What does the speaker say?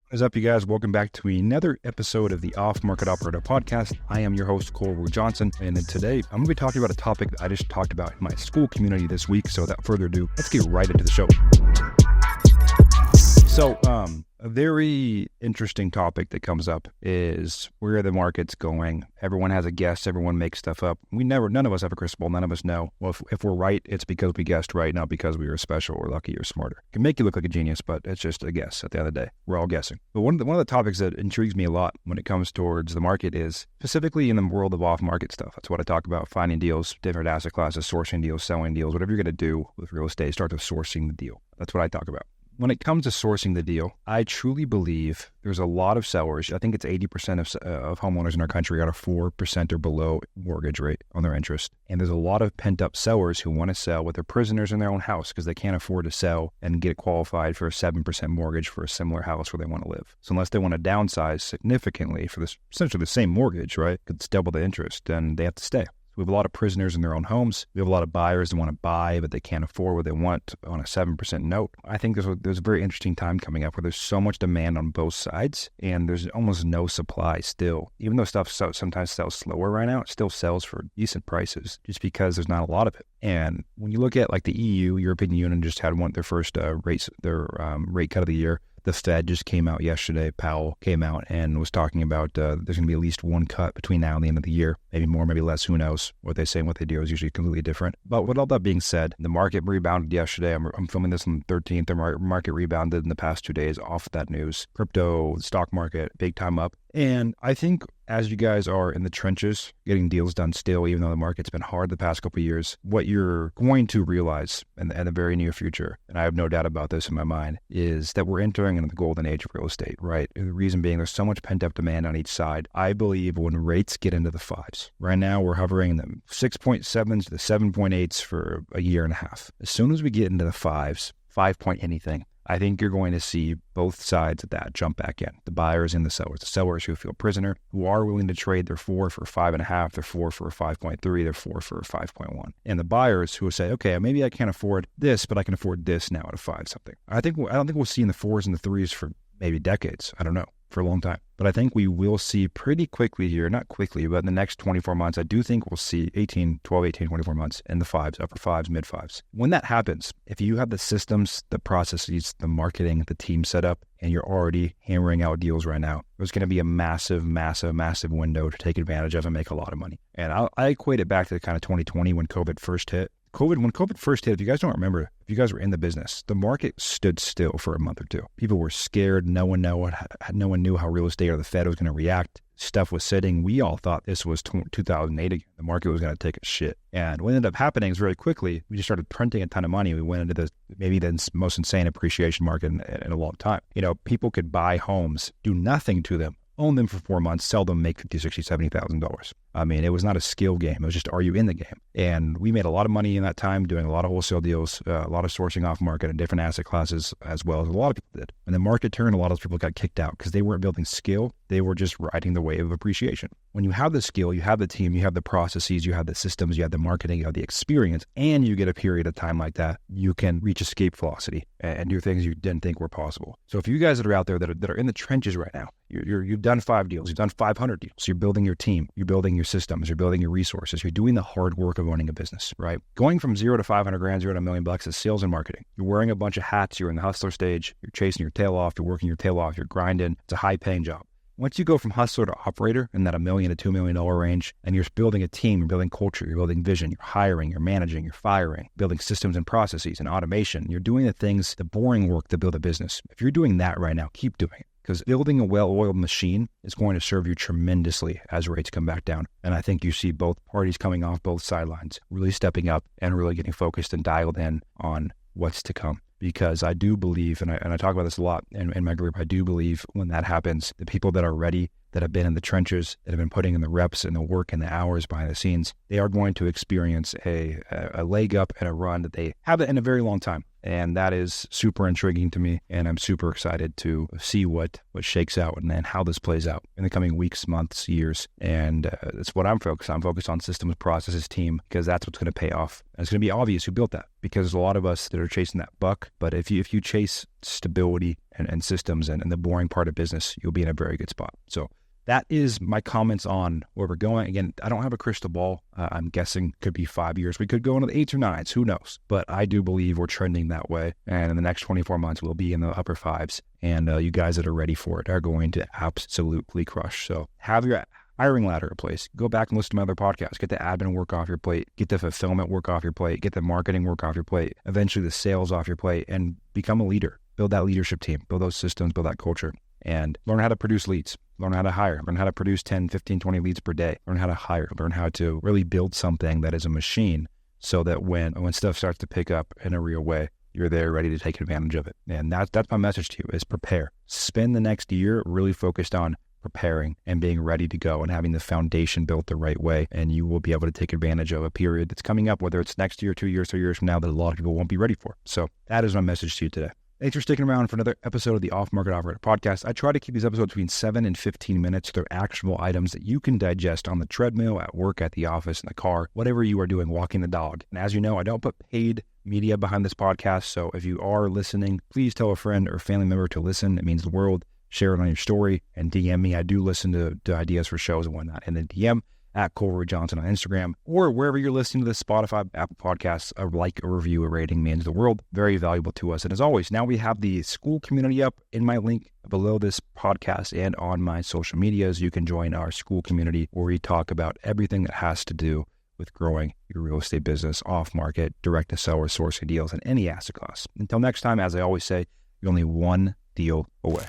What is up, you guys? Welcome back to another episode of the Off Market Operator Podcast. I am your host, Ruud-Johnson, and today I'm going to be talking about a topic that I just talked about in my school community this week. So without further ado, let's get right into the show. So, a very interesting topic that comes up is where the market's going. Everyone has a guess. Everyone makes stuff up. None of us have a crystal ball. None of us know. Well, if we're right, it's because we guessed right, not because we were special or lucky or smarter. It can make you look like a genius, but it's just a guess at the end of the day. We're all guessing. But one of the topics that intrigues me a lot when it comes towards the market is specifically in the world of off-market stuff. That's what I talk about, finding deals, different asset classes, sourcing deals, selling deals, whatever you're going to do with real estate, start with sourcing the deal. That's what I talk about. When it comes to sourcing the deal, I truly believe there's a lot of sellers. I think it's 80% of homeowners in our country got a 4% or below mortgage rate on their interest. And there's a lot of pent-up sellers who want to sell with their prisoners in their own house because they can't afford to sell and get qualified for a 7% mortgage for a similar house where they want to live. So unless they want to downsize significantly for this essentially the same mortgage, right? It's double the interest, then they have to stay. We have a lot of prisoners in their own homes. We have a lot of buyers that want to buy, but they can't afford what they want on a 7% note. I think there's a very interesting time coming up where there's so much demand on both sides, and there's almost no supply still. Even though stuff sometimes sells slower right now, it still sells for decent prices just because there's not a lot of it. And when you look at like the EU, European Union just had their first rate cut of the year. The Fed just came out yesterday. Powell came out and was talking about there's going to be at least one cut between now and the end of the year. Maybe more, maybe less. Who knows? What they say and what they do is usually completely different. But with all that being said, the market rebounded yesterday. I'm filming this on the 13th. The market rebounded in the past 2 days off that news. Crypto, the stock market, big time up. And I think as you guys are in the trenches, getting deals done still, even though the market's been hard the past couple of years, what you're going to realize in the very near future, and I have no doubt about this in my mind, is that we're entering into the golden age of real estate, right? The reason being there's so much pent-up demand on each side. I believe when rates get into the fives, right now we're hovering in the 6.7s to the 7.8s for a year and a half. As soon as we get into the fives, 5 point anything, I think you're going to see both sides of that jump back in. The buyers and the sellers who feel prisoner, who are willing to trade their 4 for 5.5, their 4 for 5.3, their 4 for 5.1. And the buyers who will say, okay, maybe I can't afford this, but I can afford this now at a 5 something. I don't think we'll see in the 4s and the 3s for maybe decades. I don't know, for a long time. But I think we will see pretty quickly here, not quickly, but in the next 24 months, I do think we'll see 24 months in the 5s, upper 5s, mid 5s. When that happens, if you have the systems, the processes, the marketing, the team set up, and you're already hammering out deals right now, there's going to be a massive window to take advantage of and make a lot of money. And I equate it back to kind of 2020 when COVID first hit. When COVID first hit, if you guys don't remember, if you guys were in the business, the market stood still for a month or two. People were scared. No one knew how real estate or the Fed was going to react. Stuff was sitting. We all thought this was 2008 again. The market was going to take a shit. And what ended up happening is very quickly, we just started printing a ton of money. We went into maybe the most insane appreciation market in a long time. People could buy homes, do nothing to them, own them for 4 months, sell them, make $50,000, $60,000, $70,000. I mean, it was not a skill game. It was just, are you in the game? And we made a lot of money in that time doing a lot of wholesale deals, a lot of sourcing off market and different asset classes, as well as a lot of people did. When the market turned, a lot of those people got kicked out because they weren't building skill. They were just riding the wave of appreciation. When you have the skill, you have the team, you have the processes, you have the systems, you have the marketing, you have the experience, and you get a period of time like that, you can reach escape velocity and do things you didn't think were possible. So if you guys that are out there that are in the trenches right now, you've done 5 deals, you've done 500 deals, you're building your team, you're building your systems, you're building your resources, you're doing the hard work of owning a business, right? Going from 0 to 500 grand, 0 to $1 million is sales and marketing. You're wearing a bunch of hats, you're in the hustler stage, you're chasing your tail off, you're working your tail off, you're grinding. It's a high paying job. Once you go from hustler to operator in that $1 million to $2 million range, and you're building a team, you're building culture, you're building vision, you're hiring, you're managing, you're firing, building systems and processes and automation, you're doing the things, the boring work to build a business. If you're doing that right now, keep doing it. Because building a well-oiled machine is going to serve you tremendously as rates come back down. And I think you see both parties coming off both sidelines, really stepping up and really getting focused and dialed in on what's to come. Because I do believe, and I talk about this a lot in my group, I do believe when that happens, the people that are ready, that have been in the trenches, that have been putting in the reps and the work and the hours behind the scenes, they are going to experience a leg up and a run that they haven't in a very long time. And that is super intriguing to me. And I'm super excited to see what shakes out and then how this plays out in the coming weeks, months, years. And that's what I'm focused on. I'm focused on systems, processes, team, because that's what's going to pay off. And it's going to be obvious who built that, because there's a lot of us that are chasing that buck. But if you chase stability and systems and the boring part of business, you'll be in a very good spot. So that is my comments on where we're going. Again, I don't have a crystal ball. I'm guessing could be 5 years. We could go into the 8s or 9s. Who knows? But I do believe we're trending that way. And in the next 24 months, we'll be in the upper 5s. And you guys that are ready for it are going to absolutely crush. So have your hiring ladder in place. Go back and listen to my other podcasts. Get the admin work off your plate. Get the fulfillment work off your plate. Get the marketing work off your plate. Eventually the sales off your plate, and become a leader. Build that leadership team. Build those systems. Build that culture. And learn how to produce leads, learn how to hire, learn how to produce 10, 15, 20 leads per day, learn how to hire, learn how to really build something that is a machine, so that when stuff starts to pick up in a real way, you're there ready to take advantage of it. And that's my message to you, is prepare. Spend the next year really focused on preparing and being ready to go and having the foundation built the right way. And you will be able to take advantage of a period that's coming up, whether it's next year, 2 years, 3 years from now, that a lot of people won't be ready for. So that is my message to you today. Thanks for sticking around for another episode of the Off Market Operator Podcast. I try to keep these episodes between 7 and 15 minutes. They're actionable items that you can digest on the treadmill, at work, at the office, in the car, whatever you are doing, walking the dog. And as you know, I don't put paid media behind this podcast. So if you are listening, please tell a friend or family member to listen. It means the world. Share it on your story and DM me. I do listen to ideas for shows and whatnot in the DM. At Ruud-Johnson on Instagram, or wherever you're listening to this, Spotify, Apple Podcasts. A like, a review, a rating means the world. Very valuable to us. And as always, now we have the school community up in my link below this podcast and on my social medias. You can join our school community where we talk about everything that has to do with growing your real estate business, off market, direct to seller, sourcing deals, in any asset class. Until next time, as I always say, you're only one deal away.